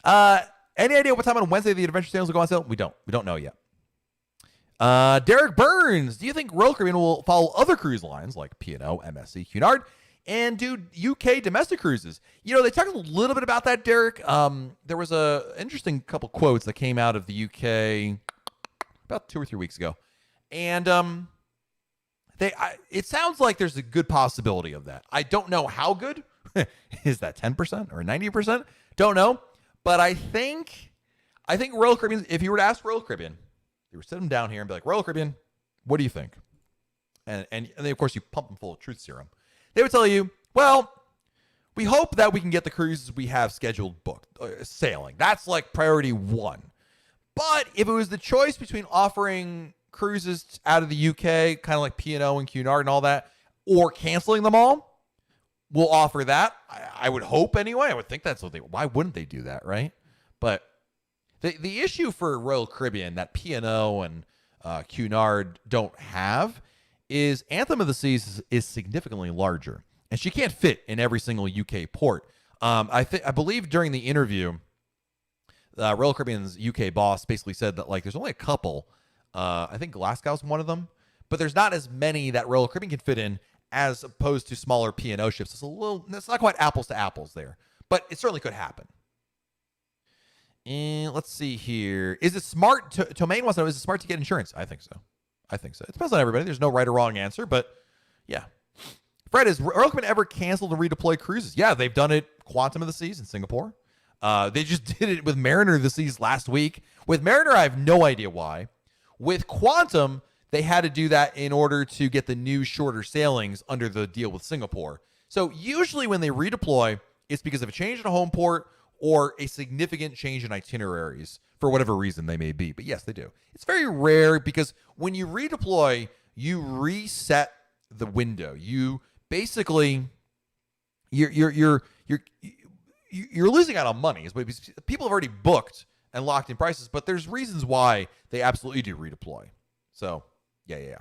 Any idea what time on Wednesday the adventure sales will go on sale? We don't know yet. Derek Burns, do you think Royal Caribbean will follow other cruise lines like P&O, MSC, Cunard, and do UK domestic cruises? You know, they talked a little bit about that, Derek. There was a interesting couple quotes that came out of the UK about 2 or 3 weeks ago, and it sounds like there's a good possibility of that. I don't know how good. Is that 10% or 90%? Don't know. But I think Royal Caribbean, if you were to ask Royal Caribbean, you were sit them down here and be like, Royal Caribbean, what do you think? And then, of course, you pump them full of truth serum. They would tell you, well, we hope that we can get the cruises we have scheduled booked, sailing. That's like priority one. But if it was the choice between offering cruises out of the UK, kind of like P&O and Cunard and all that, or canceling them all, we'll offer that. I would hope anyway. I would think that's what why wouldn't they do that, right? But the issue for Royal Caribbean that P&O and Cunard don't have is Anthem of the Seas is significantly larger, and she can't fit in every single UK port. I believe during the interview, Royal Caribbean's UK boss basically said that like there's only a couple. I think Glasgow's one of them, but there's not as many that Royal Caribbean can fit in as opposed to smaller P&O ships. It's not quite apples to apples there, but it certainly could happen. And let's see here. Is it smart Tomaine wants to know, is it smart to get insurance? I think so. It depends on everybody. There's no right or wrong answer, but yeah. Fred, has Royal Caribbean ever canceled and redeployed cruises? Yeah, they've done it. Quantum of the Seas in Singapore. They just did it with Mariner of the Seas last week. With Mariner, I have no idea why. With Quantum, they had to do that in order to get the new shorter sailings under the deal with Singapore. So usually when they redeploy, it's because of a change in a home port or a significant change in itineraries for whatever reason they may be. But yes, they do. It's very rare because when you redeploy, you reset the window. You basically you're losing out on money. People have already booked and locked in prices, but there's reasons why they absolutely do redeploy. So yeah.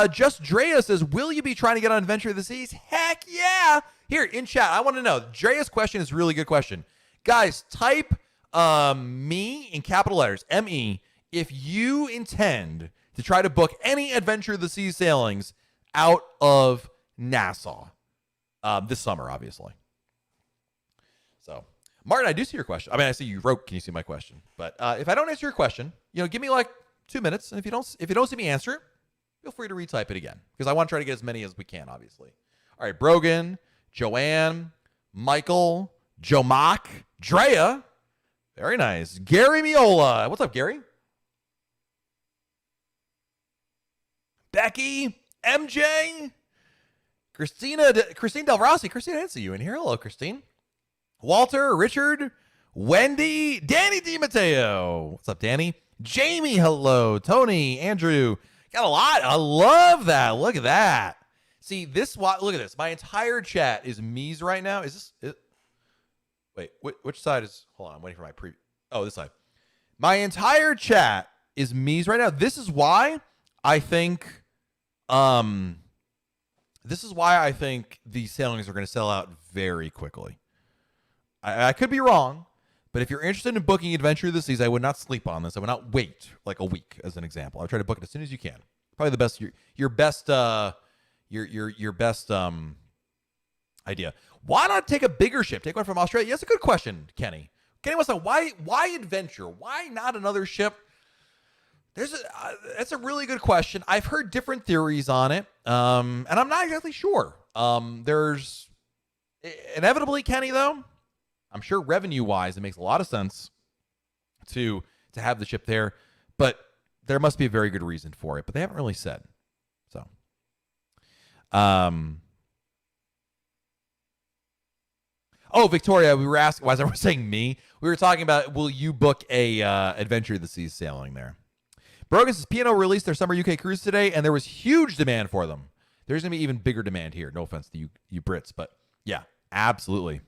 Just Drea says, will you be trying to get on Adventure of the Seas? Heck yeah. Here in chat, I want to know. Drea's question is a really good question. Guys, type me in capital letters, M-E, if you intend to try to book any Adventure of the Seas sailings out of Nassau this summer, obviously. So, Martin, I do see your question. I mean, I see you wrote, can you see my question? But if I don't answer your question, give me like 2 minutes. And if you don't see me answer it, feel free to retype it again because I want to try to get as many as we can, obviously. All right, Brogan, Joanne, Michael, Joe Mock, Drea. Very nice. Gary Miola. What's up, Gary? Becky, MJ, Christine Del Rossi. Christine, I didn't see you in here. Hello, Christine. Walter, Richard, Wendy, Danny DiMatteo. What's up, Danny? Jamie, hello. Tony, Andrew. Got a lot. I love that. Look at that. See, look at this. My entire chat is me's right now. Is this it? Wait, which side is, hold on, I'm waiting for my preview. Oh, this side. My entire chat is me's right now. This is why I think these sailings are going to sell out very quickly. I could be wrong, but if you're interested in booking Adventure of the Seas, I would not sleep on this. I would not wait like a week, as an example. I would try to book it as soon as you can. Probably the best, your best idea. Why not take a bigger ship? Take one from Australia? That's a good question, Kenny. Kenny wants to know why adventure? Why not another ship That's a really good question. I've heard different theories on it, and I'm not exactly sure. There's inevitably, Kenny, though, I'm sure revenue-wise, it makes a lot of sense to have the ship there, but there must be a very good reason for it. But they haven't really said. So, oh, Victoria, we were asking. Why is everyone saying me? We were talking about, will you book a Adventure of the Seas sailing there? Brogan says P&O released their summer UK cruise today, and there was huge demand for them. There's going to be even bigger demand here. No offense to you Brits, but yeah, absolutely.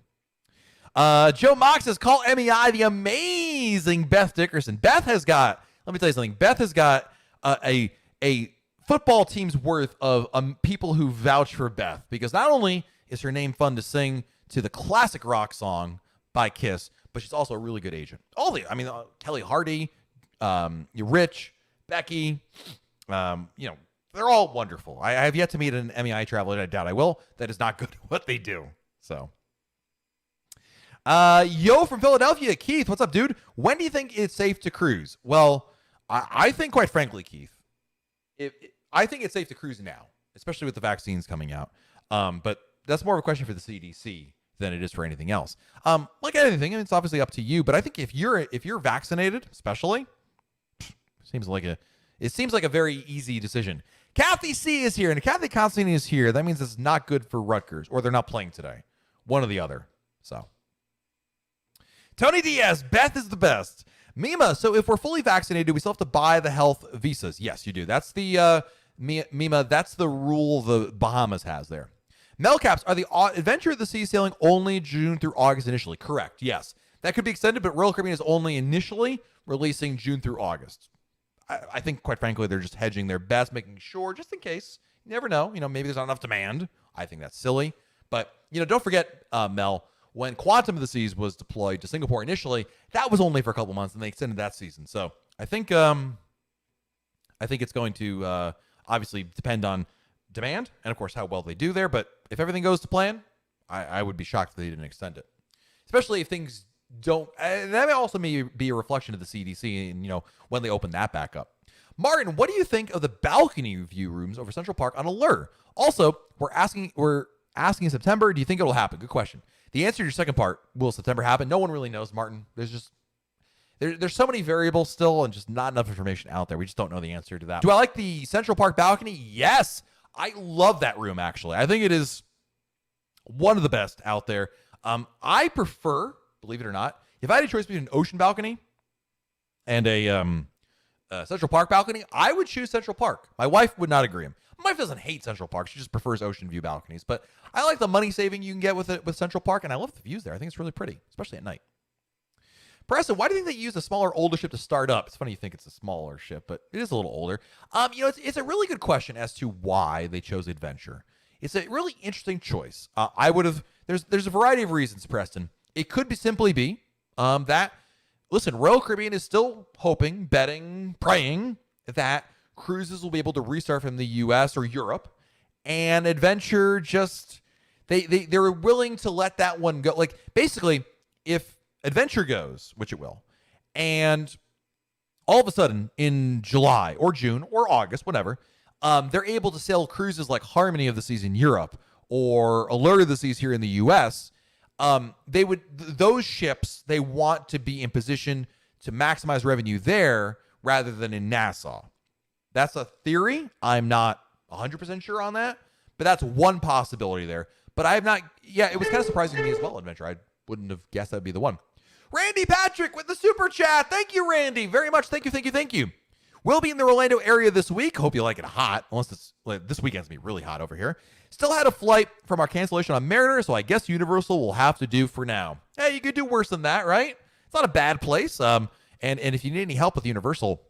Joe Mox says, call MEI the amazing Beth Dickerson. Beth has got, let me tell you something. Beth has got a football team's worth of people who vouch for Beth, because not only is her name fun to sing to the classic rock song by Kiss, but she's also a really good agent. Kelly Hardy, Rich, Becky, they're all wonderful. I have yet to meet an MEI traveler, and I doubt I will, that is not good at what they do. So, Yo from Philadelphia, Keith, what's up, dude? When do you think it's safe to cruise? Well, I think, quite frankly, Keith, I think it's safe to cruise now, especially with the vaccines coming out. But that's more of a question for the CDC than it is for anything else. Like anything, it's obviously up to you. But I think if you're vaccinated, especially, seems like a very easy decision. Kathy C is here, and Kathy Constantine is here. That means it's not good for Rutgers, or they're not playing today. One or the other. So, Tony Diaz, Beth is the best. Mima, so if we're fully vaccinated, we still have to buy the health visas. Yes, you do. That's the Mima. That's the rule the Bahamas has there. Melcaps, are the Adventure of the Sea sailing only June through August initially? Correct. Yes, that could be extended, but Royal Caribbean is only initially releasing June through August. I think, quite frankly, they're just hedging their bets, making sure, just in case. You never know. Maybe there's not enough demand. I think that's silly. But, don't forget, Mel, when Quantum of the Seas was deployed to Singapore initially, that was only for a couple months, and they extended that season. So I think it's going to obviously depend on demand and, of course, how well they do there. But if everything goes to plan, I would be shocked if they didn't extend it, especially if things don't. And that may also be a reflection of the CDC and, when they open that back up. Martin, what do you think of the balcony view rooms over Central Park on Allure? Also, we're asking in September, do you think it'll happen? Good question. The answer to your second part, will September happen? No one really knows, Martin. There's so many variables still and just not enough information out there. We just don't know the answer to that. Do I like the Central Park balcony? Yes. I love that room, actually. I think it is one of the best out there. I prefer, believe it or not, if I had a choice between an ocean balcony and a Central Park balcony, I would choose Central Park. My wife would not agree. My wife doesn't hate Central Park. She just prefers ocean view balconies. But I like the money saving you can get with it with Central Park, and I love the views there. I think it's really pretty, especially at night. Preston, why do you think they use a smaller, older ship to start up? It's funny you think it's a smaller ship, but it is a little older. It's a really good question as to why they chose Adventure. It's a really interesting choice. There's a variety of reasons, Preston. It could simply be that, listen, Royal Caribbean is still hoping, betting, praying that cruises will be able to restart from the U.S. or Europe, and Adventure they're willing to let that one go. Like, basically, if Adventure goes, which it will, and all of a sudden in July or June or August, whatever, they're able to sail cruises like Harmony of the Seas in Europe or Allure of the Seas here in the U.S., those ships, they want to be in position to maximize revenue there rather than in Nassau. That's a theory. I'm not 100% sure on that, but that's one possibility there. But I have not, it was kind of surprising to me as well, Adventure. I wouldn't have guessed that'd be the one. Randy Patrick with the super chat. Thank you, Randy. Very much. Thank you. We'll be in the Orlando area this week. Hope you like it hot, unless this weekend's going to be really hot over here. Still had a flight from our cancellation on Mariner, so I guess Universal will have to do for now. Hey, you could do worse than that, right? It's not a bad place. And if you need any help with Universal,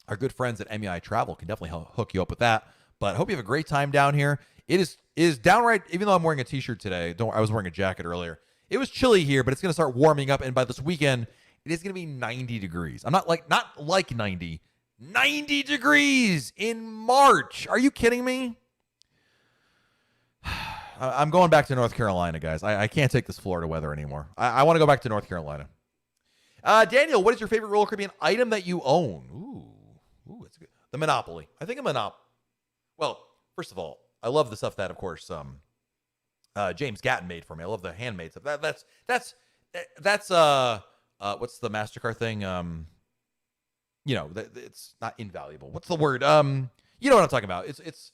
our good friends at MEI Travel can definitely hook you up with that. But hope you have a great time down here. It is downright, even though I'm wearing a t-shirt today, I was wearing a jacket earlier. It was chilly here, but it's going to start warming up. And by this weekend, it is going to be 90 degrees. I'm not like 90 degrees in March. Are you kidding me? I'm going back to North Carolina, guys. I can't take this Florida weather anymore. I want to go back to North Carolina. Daniel, what is your favorite Royal Caribbean item that you own? Ooh, The Monopoly. I think a Monopoly. Well, first of all, I love the stuff that, of course, James Gatton made for me. I love the handmade stuff. That's what's the MasterCard thing? It's not invaluable. What's the word? You know what I'm talking about. It's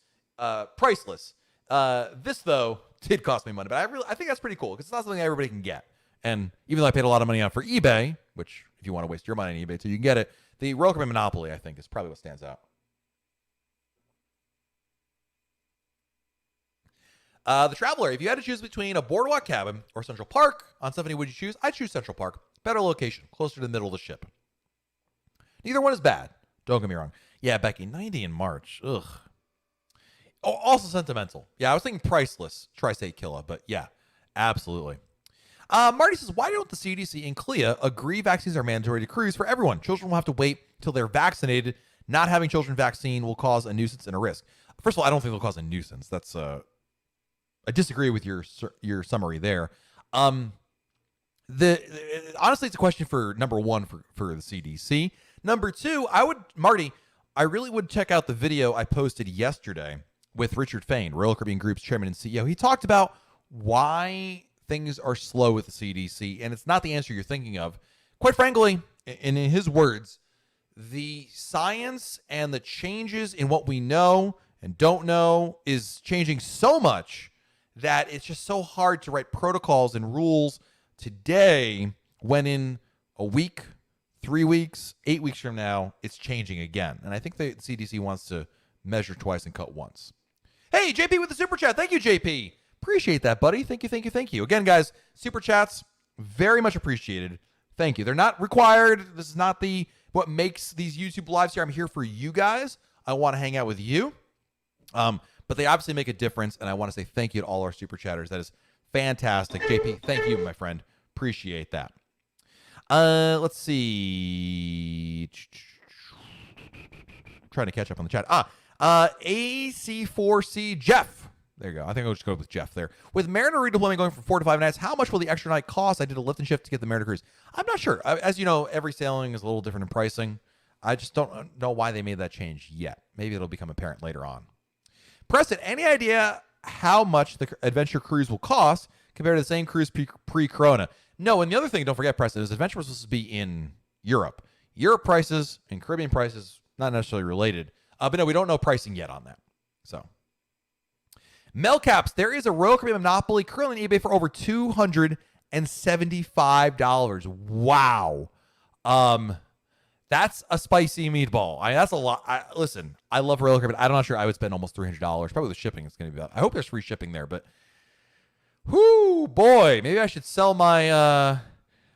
priceless. This though did cost me money, but I think that's pretty cool because it's not something everybody can get. And even though I paid a lot of money on for eBay, which if you want to waste your money on eBay too, you can get it. The Royal Caribbean Monopoly, I think, is probably what stands out. The Traveler, if you had to choose between a boardwalk cabin or Central Park on something, would you choose? I'd choose Central Park. Better location, closer to the middle of the ship. Neither one is bad. Don't get me wrong. Yeah, Becky, 90 in March. Ugh. Oh, also sentimental. Yeah, I was thinking priceless. Tri-State Killa, but yeah, absolutely. Marty says, why don't the CDC and CLIA agree vaccines are mandatory to cruise for everyone? Children will have to wait till they're vaccinated. Not having children vaccine will cause a nuisance and a risk. First of all, I don't think it'll cause a nuisance. That's I disagree with your summary there. Honestly, it's a question for number one for the CDC. Number two, I really would check out the video I posted yesterday with Richard Fain, Royal Caribbean Group's chairman and CEO. He talked about why things are slow with the CDC, and it's not the answer you're thinking of. Quite frankly, and in his words, the science and the changes in what we know and don't know is changing so much that it's just so hard to write protocols and rules today when in a week, 3 weeks, 8 weeks from now, it's changing again. And I think the CDC wants to measure twice and cut once. Hey, JP with the super chat. Thank you, JP. Appreciate that, buddy. Thank you. Again, guys, super chats, very much appreciated. Thank you. They're not required. This is not what makes these YouTube lives here. I'm here for you guys. I want to hang out with you. But they obviously make a difference, and I want to say thank you to all our super chatters. That is fantastic. JP, thank you, my friend. Appreciate that. Let's see. Trying to catch up on the chat. AC4C Jeff. There you go. I think I'll just go with Jeff there. With Mariner redeployment going from 4 to 5 nights, how much will the extra night cost? I did a lift and shift to get the Mariner cruise. I'm not sure. As you know, every sailing is a little different in pricing. I just don't know why they made that change yet. Maybe it'll become apparent later on. Preston, any idea how much the adventure cruise will cost compared to the same cruise pre-corona? No, and the other thing, don't forget, Preston, is adventure was supposed to be in Europe. Europe prices and Caribbean prices, not necessarily related. But no, we don't know pricing yet on that. So, Melcaps, there is a Royal Caribbean Monopoly currently on eBay for over $275. Wow. That's a spicy meatball. That's a lot. Listen, I love Royal Caribbean. I'm not sure I would spend almost $300. Probably the shipping is going to be about. I hope there's free shipping there, but whoo, boy, maybe I should sell my Royal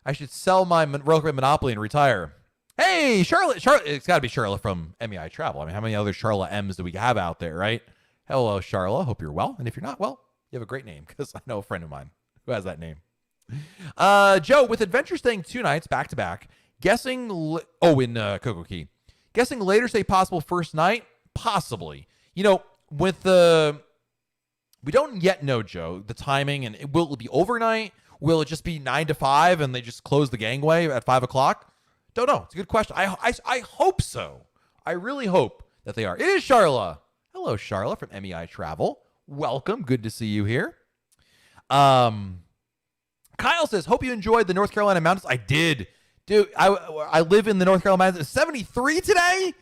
Caribbean Monopoly and retire. Hey, Charlotte, it's got to be Charlotte from MEI Travel. I mean, how many other Charlotte M's do we have out there, right? Hello, Charlotte. Hope you're well. And if you're not well, you have a great name because I know a friend of mine who has that name. Joe, with Adventure staying 2 nights back to back, guessing in Coco Key, guessing later stay possible first night, possibly. You know, we don't yet know, Joe, the timing, and will it be overnight? Will it just be 9 to 5 and they just close the gangway at 5 o'clock? Don't know. It's a good question. I hope so. I really hope that they are. It is Charla. Hello, Charla from MEI Travel. Welcome. Good to see you here. Kyle says, hope you enjoyed the North Carolina mountains. I did. Dude, I live in the North Carolina mountains. It's 73 today?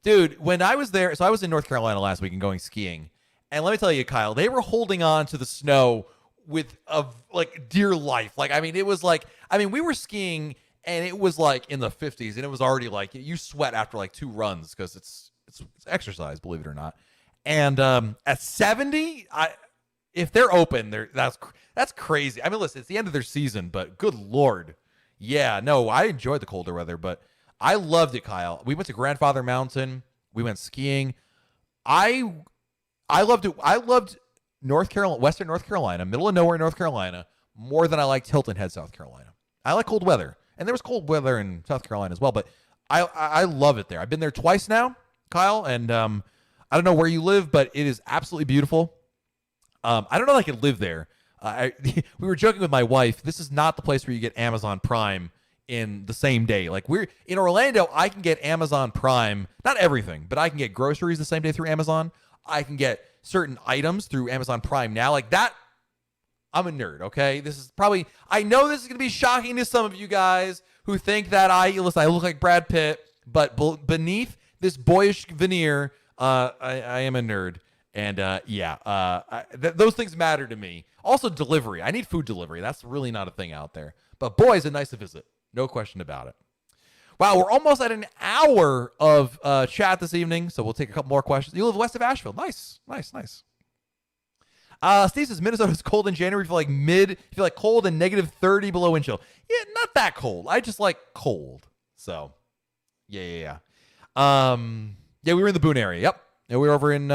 Dude, when I was there, so I was in North Carolina last week and going skiing. And let me tell you, Kyle, they were holding on to the snow with dear life. We were skiing and it was like in the 50s and it was already like you sweat after like 2 runs because it's exercise, believe it or not. And at 70, if they're open, that's crazy. I mean, listen, it's the end of their season, but good Lord. Yeah, no, I enjoyed the colder weather, but I loved it, Kyle. We went to Grandfather Mountain. We went skiing. I loved it. I loved North Carolina, Western North Carolina, middle of nowhere, North Carolina, more than I liked Hilton Head, South Carolina. I like cold weather, and there was cold weather in South Carolina as well. But I love it there. I've been there twice now, Kyle, and I don't know where you live, but it is absolutely beautiful. I don't know if I could live there. We were joking with my wife. This is not the place where you get Amazon Prime in the same day. Like we're in Orlando, I can get Amazon Prime, not everything, but I can get groceries the same day through Amazon. I can get certain items through Amazon Prime now. Like that, I'm a nerd, okay? This is probably, I know this is going to be shocking to some of you guys who think that I look like Brad Pitt, but beneath this boyish veneer, I am a nerd. And those things matter to me. Also, delivery. I need food delivery. That's really not a thing out there. But boy, is it nice to visit. No question about it. Wow, we're almost at an hour of chat this evening, so we'll take a couple more questions. You live west of Asheville. Nice. Steve says Minnesota's cold in January. You feel like cold and negative 30 below wind chill. Yeah, not that cold. I just like cold. So, yeah. We were in the Boone area. Yep. Yeah, we were over in.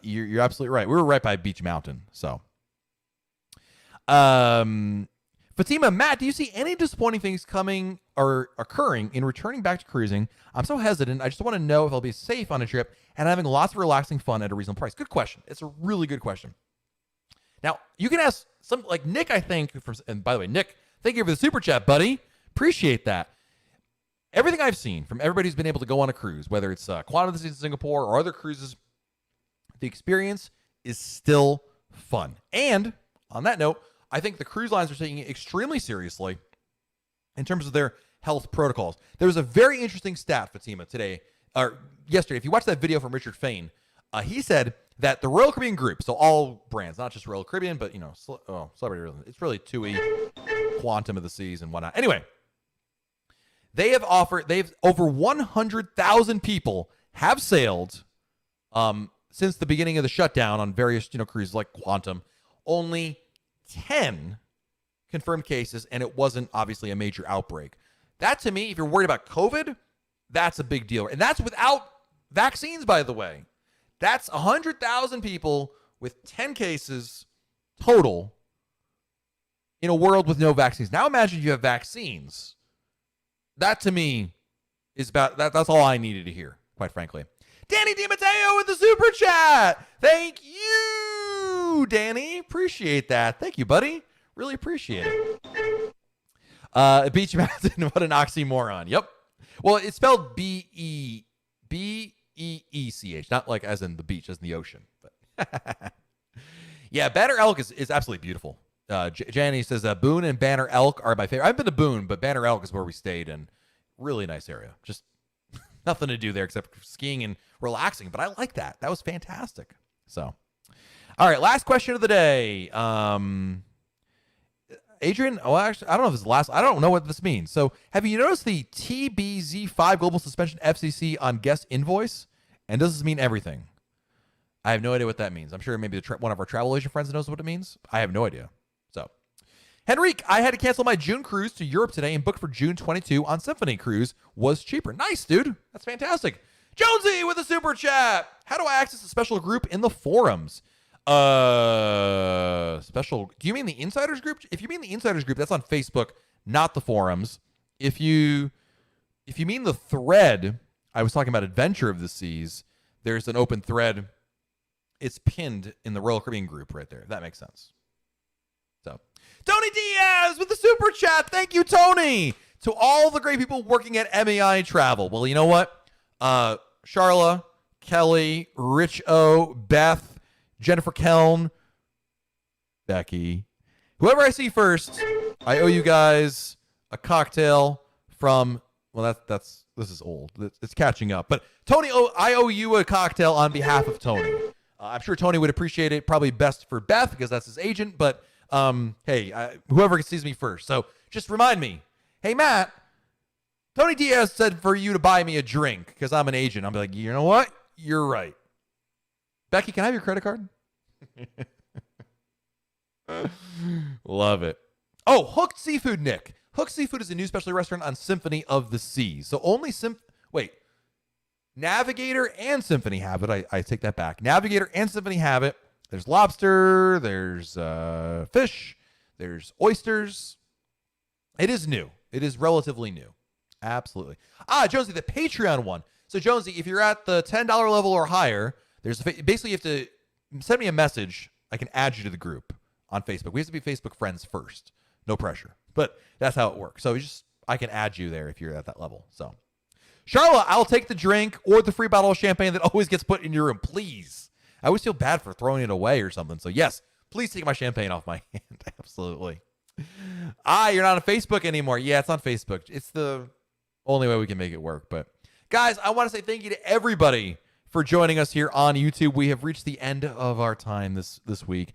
You're absolutely right. We were right by Beach Mountain. So, Fatima, Matt, do you see any disappointing things coming or occurring in returning back to cruising? I'm so hesitant. I just want to know if I'll be safe on a trip and having lots of relaxing fun at a reasonable price. Good question. It's a really good question. Now, you can ask some, like Nick, I think, and by the way, Nick, thank you for the super chat, buddy. Appreciate that. Everything I've seen from everybody who's been able to go on a cruise, whether it's Quantum of the Seas in Singapore or other cruises, the experience is still fun. And on that note, I think the cruise lines are taking it extremely seriously in terms of their health protocols. There was a very interesting stat, Fatima, yesterday. If you watch that video from Richard Fain, he said that the Royal Caribbean group, so all brands, not just Royal Caribbean, but, Celebrity, it's really TUI, Quantum of the Seas, and whatnot. Anyway, they've over 100,000 people have sailed since the beginning of the shutdown on various, cruises like Quantum. Only 10 confirmed cases, and it wasn't obviously a major outbreak. That, to me, if you're worried about COVID, that's a big deal. And that's without vaccines, by the way. That's 100,000 people with 10 cases total in a world with no vaccines. Now imagine you have vaccines. That, to me, is about that. That's all I needed to hear, quite frankly. Danny DiMatteo with the super chat. Thank you, Danny. Appreciate that. Thank you, buddy. Really appreciate it. Beach Mountain, what an oxymoron. Yep. Well, it's spelled B-E-E-C-H, not like as in the beach, as in the ocean. But yeah, Banner Elk is absolutely beautiful. Janny says Boone and Banner Elk are my favorite. I've been to Boone, but Banner Elk is where we stayed, and really nice area. Just nothing to do there except skiing and relaxing, but I like that. That was fantastic. So, all right, last question of the day. Adrian, actually, I don't know if it's the last. I don't know what this means. So, have you noticed the TBZ5 global suspension FCC on guest invoice? And does this mean everything? I have no idea what that means. I'm sure maybe one of our travel agent friends knows what it means. I have no idea. So, Henrique, I had to cancel my June cruise to Europe today and booked for June 22 on Symphony Cruise. Was cheaper. Nice, dude. That's fantastic. Jonesy with a super chat. How do I access a special group in the forums? Special. Do you mean the insiders group? If you mean the insiders group, that's on Facebook, not the forums. If you mean the thread, I was talking about Adventure of the Seas. There's an open thread. It's pinned in the Royal Caribbean group right there. If that makes sense. So, Tony Diaz with the super chat. Thank you, Tony. To all the great people working at MEI Travel. Well, you know what? Charla, Kelly, Rich O, Beth, Jennifer Keln, Becky, whoever I see first, I owe you guys a cocktail from. Well, this is old. It's catching up. But Tony, I owe you a cocktail on behalf of Tony. I'm sure Tony would appreciate it. Probably best for Beth because that's his agent. But hey, whoever sees me first. So just remind me. Hey, Matt. Tony Diaz said for you to buy me a drink because I'm an agent. I'll be like, you know what? You're right. Becky, can I have your credit card? Love it. Oh, Hooked Seafood, Nick. Hooked Seafood is a new specialty restaurant on Symphony of the Seas. So only Navigator and Symphony have it. I take that back. Navigator and Symphony have it. There's lobster. There's fish. There's oysters. It is new. It is relatively new. Absolutely. Jonesy, the Patreon one. So, Jonesy, if you're at the $10 level or higher, basically you have to send me a message. I can add you to the group on Facebook. We have to be Facebook friends first. No pressure. But that's how it works. So I can add you there if you're at that level. So, Charlotte, I'll take the drink or the free bottle of champagne that always gets put in your room, please. I always feel bad for throwing it away or something. So, yes, please take my champagne off my hand. Absolutely. You're not on Facebook anymore. Yeah, it's on Facebook. It's the only way we can make it work. But, guys, I want to say thank you to everybody for joining us here on YouTube. We have reached the end of our time this week.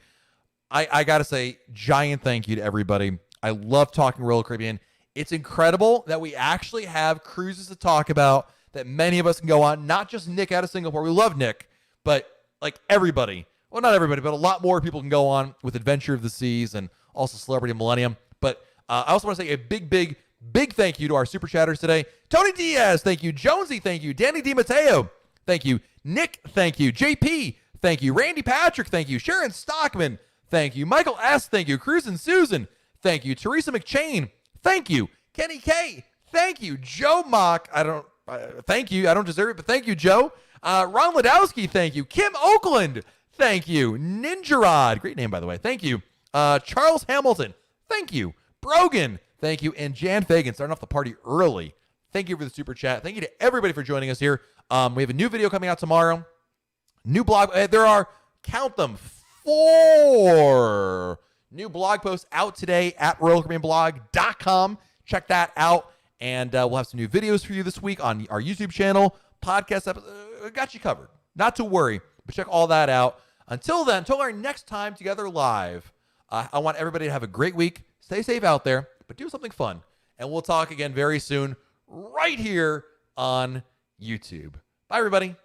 I got to say, giant thank you to everybody. I love talking Royal Caribbean. It's incredible that we actually have cruises to talk about that many of us can go on. Not just Nick out of Singapore. We love Nick, but like everybody. Well, not everybody, but a lot more people can go on with Adventure of the Seas and also Celebrity Millennium. But I also want to say a big thank you to our super chatters today. Tony Diaz, thank you. Jonesy, thank you. Danny DiMatteo, thank you. Nick, thank you. JP, thank you. Randy Patrick, thank you. Sharon Stockman, thank you. Michael S., thank you. Cruz and Susan, thank you. Teresa McChain, thank you. Kenny K, thank you. Joe Mock, thank you. I don't deserve it, but thank you, Joe. Ron Ladowski, thank you. Kim Oakland, thank you. Ninja Rod, great name, by the way. Thank you. Charles Hamilton, thank you. Brogan, thank you. And Jan Fagan, starting off the party early. Thank you for the super chat. Thank you to everybody for joining us here. We have a new video coming out tomorrow. New blog. There are, count them, 4 new blog posts out today at RoyalCaribbeanBlog.com. Check that out. And we'll have some new videos for you this week on our YouTube channel, podcast episode. Got you covered. Not to worry, but check all that out. Until then, until our next time together live, I want everybody to have a great week. Stay safe out there, but do something fun. And we'll talk again very soon right here on YouTube. Bye, everybody.